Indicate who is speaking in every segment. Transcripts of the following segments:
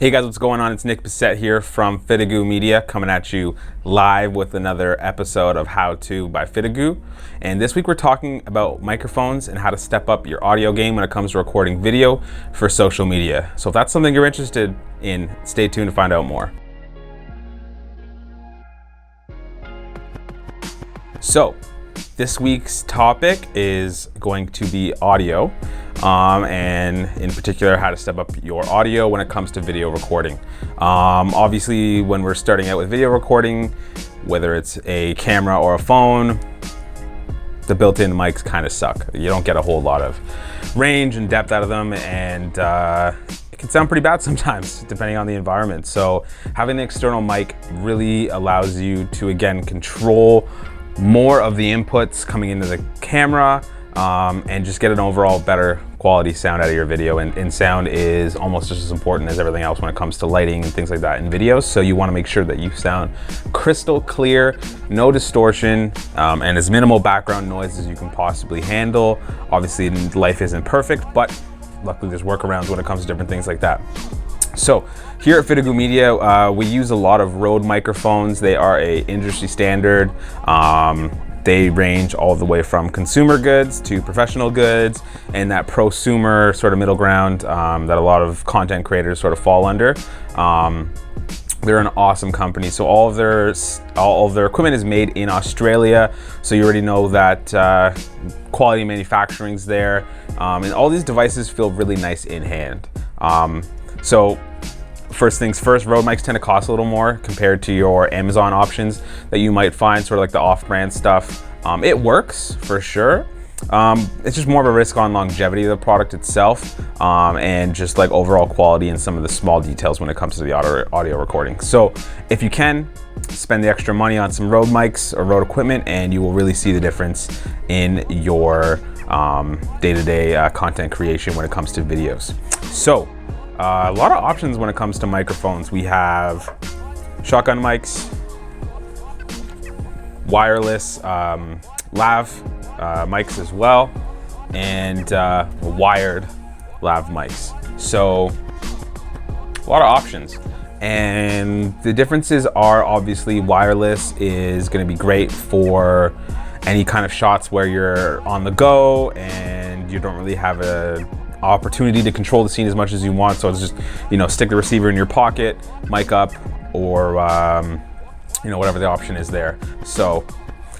Speaker 1: Hey guys, what's going on? It's Nick Bissett here from FTGU Media, coming at you live with another episode of How To by FTGU. And this week we're talking about microphones and how to step up your audio game when it comes to recording video for social media. So if that's something you're interested in, stay tuned to find out more. So this week's topic is going to be audio. And in particular, how to step up your audio when it comes to video recording. Obviously, when we're starting out with video recording, whether it's a camera or a phone, the built-in mics kind of suck. You don't get a whole lot of range and depth out of them, and it can sound pretty bad sometimes, depending on the environment. So having an external mic really allows you to, again, control more of the inputs coming into the camera, and just get an overall better quality sound out of your video. And sound is almost just as important as everything else when it comes to lighting and things like that in videos. So you want to make sure that you sound crystal clear, no distortion, and as minimal background noise as you can possibly handle. Obviously, life isn't perfect, but luckily there's workarounds when it comes to different things like that. So here at FTGU Media, we use a lot of Rode microphones. They are an industry standard. They range all the way from consumer goods to professional goods, and that prosumer sort of middle ground that a lot of content creators sort of fall under. They're an awesome company. So all of their equipment is made in Australia. So you already know that quality manufacturing's there, and all these devices feel really nice in hand. So first things first, Rode mics tend to cost a little more compared to your Amazon options that you might find, sort of like the off-brand stuff. It works for sure. It's just more of a risk on longevity of the product itself, and just like overall quality and some of the small details when it comes to the audio recording. So if you can, spend the extra money on some Rode mics or Rode equipment, and you will really see the difference in your day-to-day content creation when it comes to videos. So a lot of options when it comes to microphones. We have ShotGun mics, wireless lav mics as well, and wired lav mics. So a lot of options. And the differences are, obviously, wireless is going to be great for any kind of shots where you're on the go and you don't really have a opportunity to control the scene as much as you want. So it's just, stick the receiver in your pocket, mic up, or whatever the option is there. So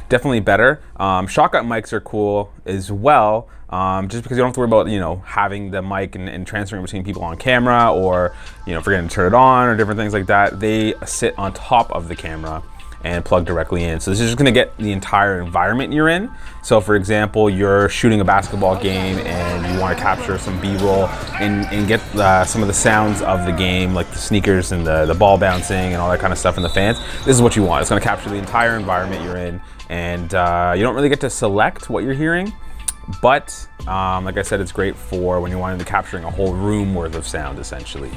Speaker 1: definitely better. Shotgun mics are cool as well, just because you don't have to worry about having the mic and transferring between people on camera, or forgetting to turn it on, or different things like that. They sit on top of the camera and plug directly in. So this is just gonna get the entire environment you're in. So for example, you're shooting a basketball game and you wanna capture some B-roll and get some of the sounds of the game, like the sneakers and the ball bouncing and all that kind of stuff, and the fans. This is what you want. It's gonna capture the entire environment you're in, and you don't really get to select what you're hearing, but like I said, it's great for when you're wanting to capturing a whole room worth of sound, essentially.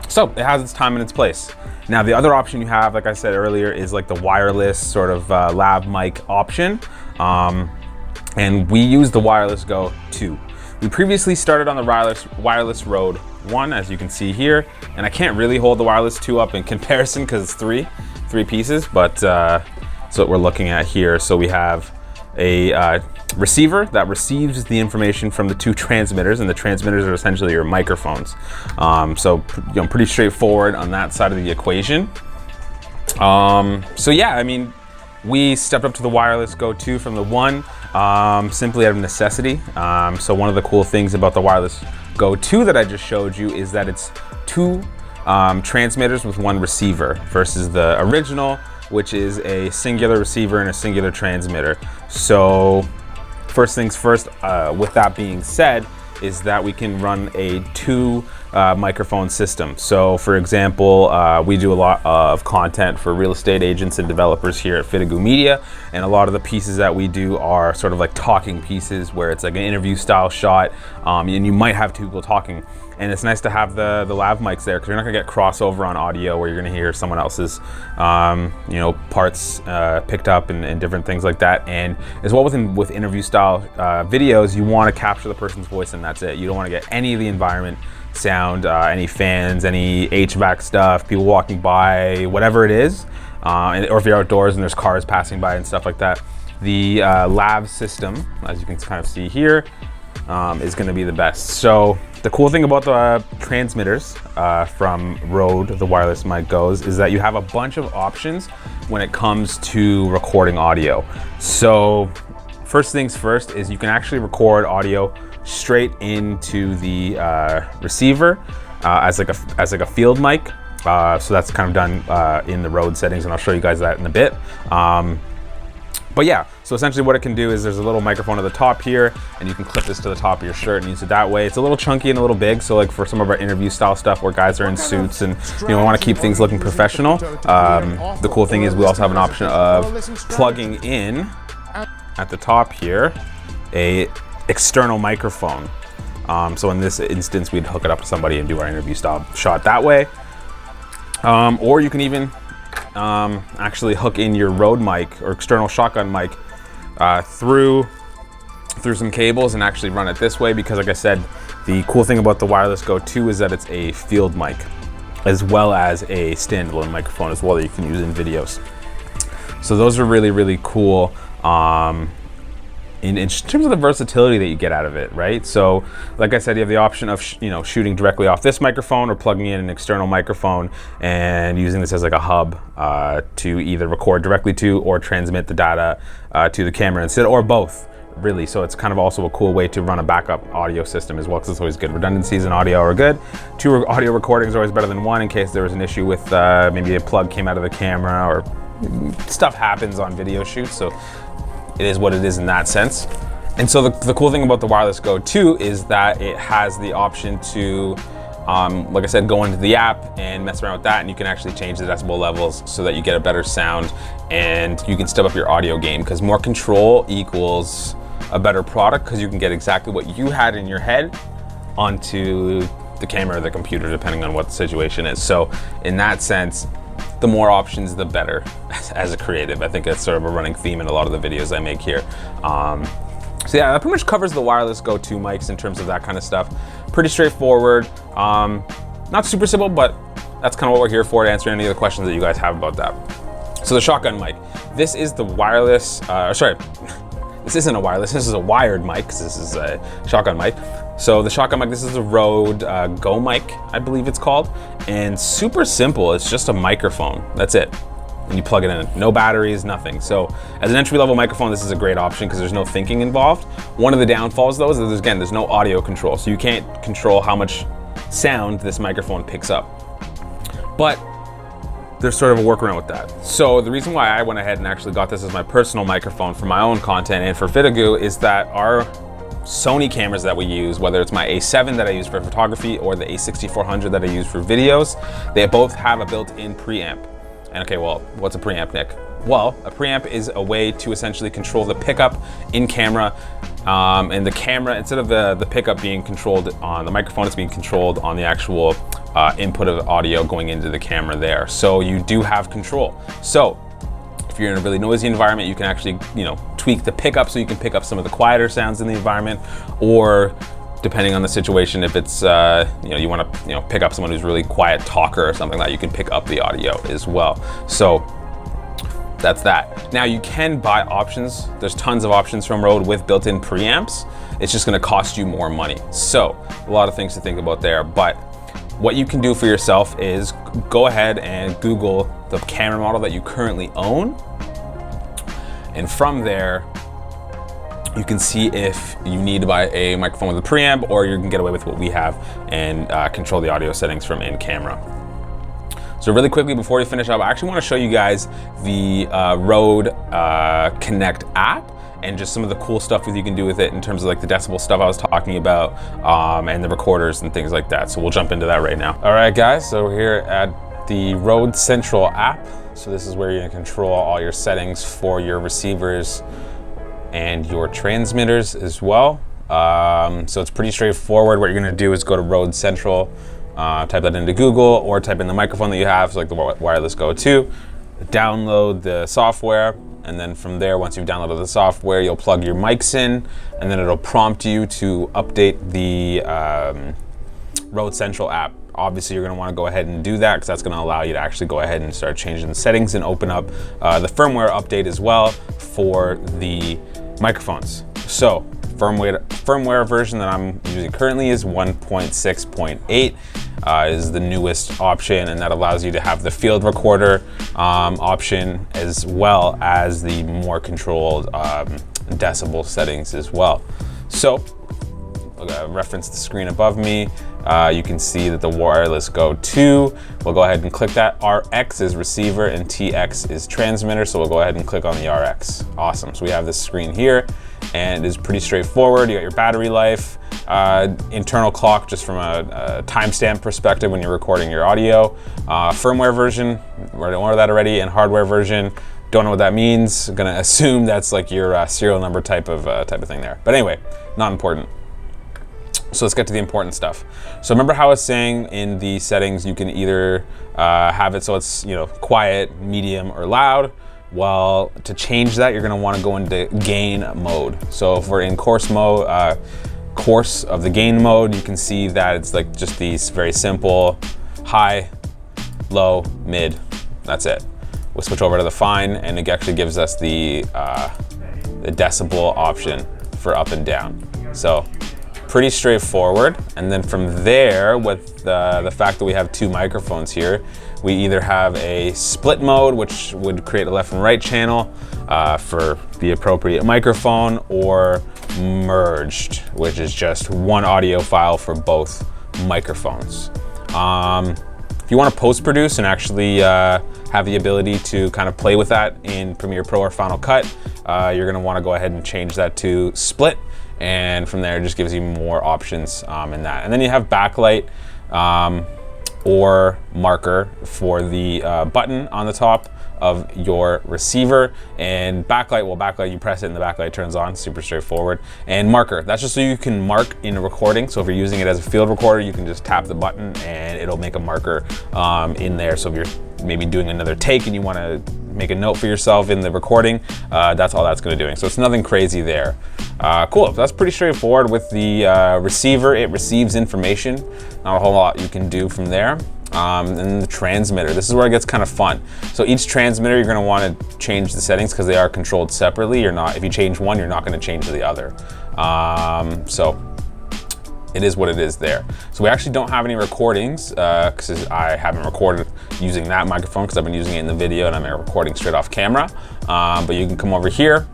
Speaker 1: So it has its time and its place. Now the other option you have, like I said earlier, is like the wireless sort of lav mic option. And we use the Wireless Go 2. We previously started on the wireless Rode 1, as you can see here. And I can't really hold the Wireless 2 up in comparison because it's three pieces, but that's what we're looking at here. So we have a receiver that receives the information from the two transmitters, and the transmitters are essentially your microphones. So pretty straightforward on that side of the equation. So yeah, I mean, we stepped up to the Wireless Go 2 from the 1, simply out of necessity. So one of the cool things about the Wireless Go 2 that I just showed you is that it's two transmitters with one receiver versus the original, which is a singular receiver and a singular transmitter. So first things first, with that being said, is that we can run a two microphone system. So for example, we do a lot of content for real estate agents and developers here at FTGU Media, and a lot of the pieces that we do are sort of like talking pieces where it's like an interview style shot, and you might have two people talking. And it's nice to have the lav mics there, because you're not gonna get crossover on audio where you're gonna hear someone else's parts picked up and different things like that. And as well with interview style videos, you wanna capture the person's voice and that's it. You don't wanna get any of the environment sound, any fans, any HVAC stuff, people walking by, whatever it is, or if you're outdoors and there's cars passing by and stuff like that. The lav system, as you can kind of see here, is going to be the best. So the cool thing about the transmitters from Rode, the wireless mic goes, is that you have a bunch of options when it comes to recording audio. So first things first is you can actually record audio straight into the receiver as like a field mic. So that's kind of done in the Rode settings, and I'll show you guys that in a bit. But yeah, so essentially what it can do is there's a little microphone at the top here, and you can clip this to the top of your shirt and use it that way. It's a little chunky and a little big, so like for some of our interview style stuff where guys are in suits and want to keep things looking professional. The cool thing is we also have an option of plugging in at the top here a external microphone. So in this instance, we'd hook it up to somebody and do our interview style shot that way. Or you can even actually hook in your Rode mic or external shotgun mic through some cables and actually run it this way, because like I said, the cool thing about the Wireless Go 2 is that it's a field mic as well as a standalone microphone as well that you can use in videos. So those are really, really cool. In terms of the versatility that you get out of it, right? So like I said, you have the option of shooting directly off this microphone or plugging in an external microphone and using this as like a hub to either record directly to or transmit the data to the camera instead, or both, really. So it's kind of also a cool way to run a backup audio system as well, because it's always good. Redundancies in audio are good. 2 audio recordings are always better than 1 in case there was an issue with maybe a plug came out of the camera or stuff happens on video shoots. So it is what it is in that sense. And so the cool thing about the Wireless Go 2 is that it has the option to, like I said, go into the app and mess around with that, and you can actually change the decibel levels so that you get a better sound and you can step up your audio game, because more control equals a better product, because you can get exactly what you had in your head onto the camera or the computer, depending on what the situation is. So in that sense, the more options, the better as a creative. I think that's sort of a running theme in a lot of the videos I make here. So yeah, that pretty much covers the Wireless Go 2 mics in terms of that kind of stuff. Pretty straightforward. Not super simple, but that's kind of what we're here for, to answer any of the questions that you guys have about that. So the shotgun mic. This is the wireless, this isn't a wireless, this is a wired mic, because this is a shotgun mic. So the shotgun mic, this is a Rode Go mic, I believe it's called. And super simple, it's just a microphone, that's it. And you plug it in, no batteries, nothing. So as an entry-level microphone, this is a great option because there's no thinking involved. One of the downfalls though is that there's no audio control. So you can't control how much sound this microphone picks up. But there's sort of a workaround with that. So the reason why I went ahead and actually got this as my personal microphone for my own content and for FTGU is that our Sony cameras that we use, whether it's my A7 that I use for photography or the A6400 that I use for videos, they both have a built-in preamp. And okay, well, what's a preamp, Nick? Well, a preamp is a way to essentially control the pickup in camera, and the camera, instead of the pickup being controlled on the microphone, it's being controlled on the actual input of audio going into the camera there. So you do have control. So if you're in a really noisy environment, you can actually, tweak the pickup so you can pick up some of the quieter sounds in the environment, or depending on the situation, if it's, you want to, pick up someone who's really quiet talker or something like that, you can pick up the audio as well. So that's that. Now you can buy options. There's tons of options from Rode with built-in preamps. It's just going to cost you more money. So a lot of things to think about there, but what you can do for yourself is go ahead and Google the camera model that you currently own. And from there, you can see if you need to buy a microphone with a preamp, or you can get away with what we have and control the audio settings from in camera. So really quickly before we finish up, I actually want to show you guys the Rode Connect app and just some of the cool stuff that you can do with it in terms of like the decibel stuff I was talking about, and the recorders and things like that. So we'll jump into that right now. All right, guys, so we're here at the Rode Central app. So this is where you're gonna control all your settings for your receivers and your transmitters as well. So it's pretty straightforward. What you're gonna do is go to Rode Central, type that into Google, or type in the microphone that you have, so like the Wireless Go 2, download the software, and then from there, once you've downloaded the software, you'll plug your mics in, and then it'll prompt you to update the Rode Central app. Obviously, you're going to want to go ahead and do that because that's going to allow you to actually go ahead and start changing the settings and open up the firmware update as well for the microphones. So firmware version that I'm using currently is 1.6.8. Is the newest option, and that allows you to have the field recorder option as well as the more controlled decibel settings as well. So I'll reference the screen above me. You can see that the wireless Go 2. We'll go ahead and click that. RX is receiver and TX is transmitter. So we'll go ahead and click on the RX. Awesome. So we have this screen here, and it is pretty straightforward. You got your battery life, internal clock just from a timestamp perspective when you're recording your audio, firmware version, we know that already, and hardware version. Don't know what that means. I'm gonna assume that's like your serial number type of thing there. But anyway, not important. So let's get to the important stuff. So remember how I was saying in the settings, you can either have it so it's quiet, medium, or loud. Well, to change that, you're gonna wanna go into gain mode. So if we're in coarse mode, course of the gain mode, you can see that it's like just these very simple high, low, mid. That's it. We'll switch over to the fine, and it actually gives us the decibel option for up and down. So pretty straightforward. And then from there, with the fact that we have two microphones here, we either have a split mode, which would create a left and right channel for the appropriate microphone, or merged, which is just one audio file for both microphones. If you want to post-produce and actually have the ability to kind of play with that in Premiere Pro or Final Cut, you're going to want to go ahead and change that to split, and from there it just gives you more options in that. And then you have backlight or marker for the button on the top of your receiver, and backlight, well, backlight, you press it and the backlight turns on, super straightforward. And marker, that's just so you can mark in a recording. So if you're using it as a field recorder, you can just tap the button and it'll make a marker in there. So if you're maybe doing another take and you want to make a note for yourself in the recording, that's all that's going to do. So it's nothing crazy there. Cool, that's pretty straightforward. With the receiver, it receives information. Not a whole lot you can do from there. And the transmitter, this is where it gets kind of fun. So each transmitter, you're going to want to change the settings because they are controlled separately. If you change one, you're not going to change the other. So it is what it is there. So we actually don't have any recordings because I haven't recorded using that microphone because I've been using it in the video and I'm recording straight off camera. But you can come over here.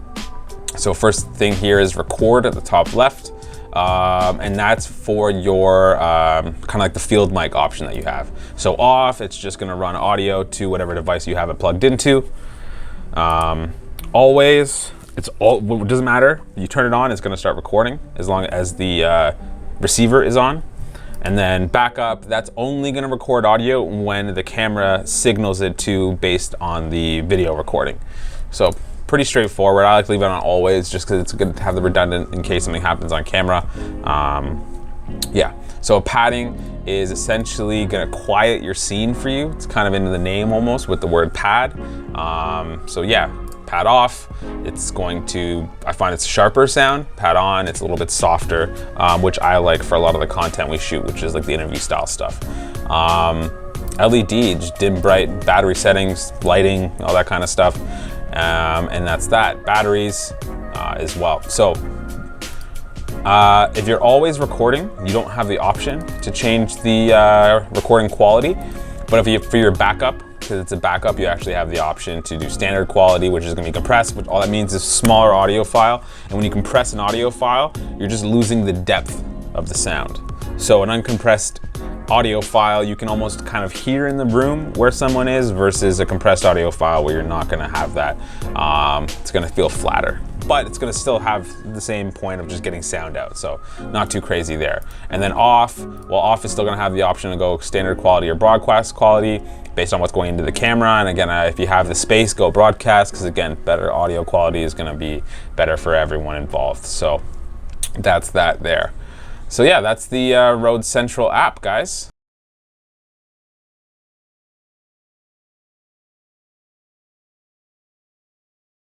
Speaker 1: So first thing here is record at the top left. And that's for your kind of like the field mic option that you have. So off, it's just going to run audio to whatever device you have it plugged into. Always, it doesn't matter. You turn it on, it's going to start recording as long as the receiver is on. And then backup, that's only going to record audio when the camera signals it to based on the video recording. So pretty straightforward. I like to leave it on always just because it's good to have the redundant in case something happens on camera. Yeah, so padding is essentially going to quiet your scene for you. It's kind of into the name almost with the word pad. So yeah, pad off, it's going to, I find it's a sharper sound. Pad on, it's a little bit softer, which I like for a lot of the content we shoot, which is like the interview style stuff. LED, just dim bright, battery settings, lighting, all that kind of stuff. And that's that. Batteries as well. So if you're always recording, you don't have the option to change the recording quality. But for your backup, because it's a backup, you actually have the option to do standard quality, which is going to be compressed, which all that means is smaller audio file. And when you compress an audio file, you're just losing the depth of the sound. So an uncompressed audio file, you can almost kind of hear in the room where someone is, versus a compressed audio file where you're not going to have that. It's going to feel flatter, but it's going to still have the same point of just getting sound out. So not too crazy there. And then off, well, off is still going to have the option to go standard quality or broadcast quality based on what's going into the camera. And again, if you have the space, go broadcast, because again, better audio quality is going to be better for everyone involved. So that's that there. So yeah, that's the Rode Central app, guys.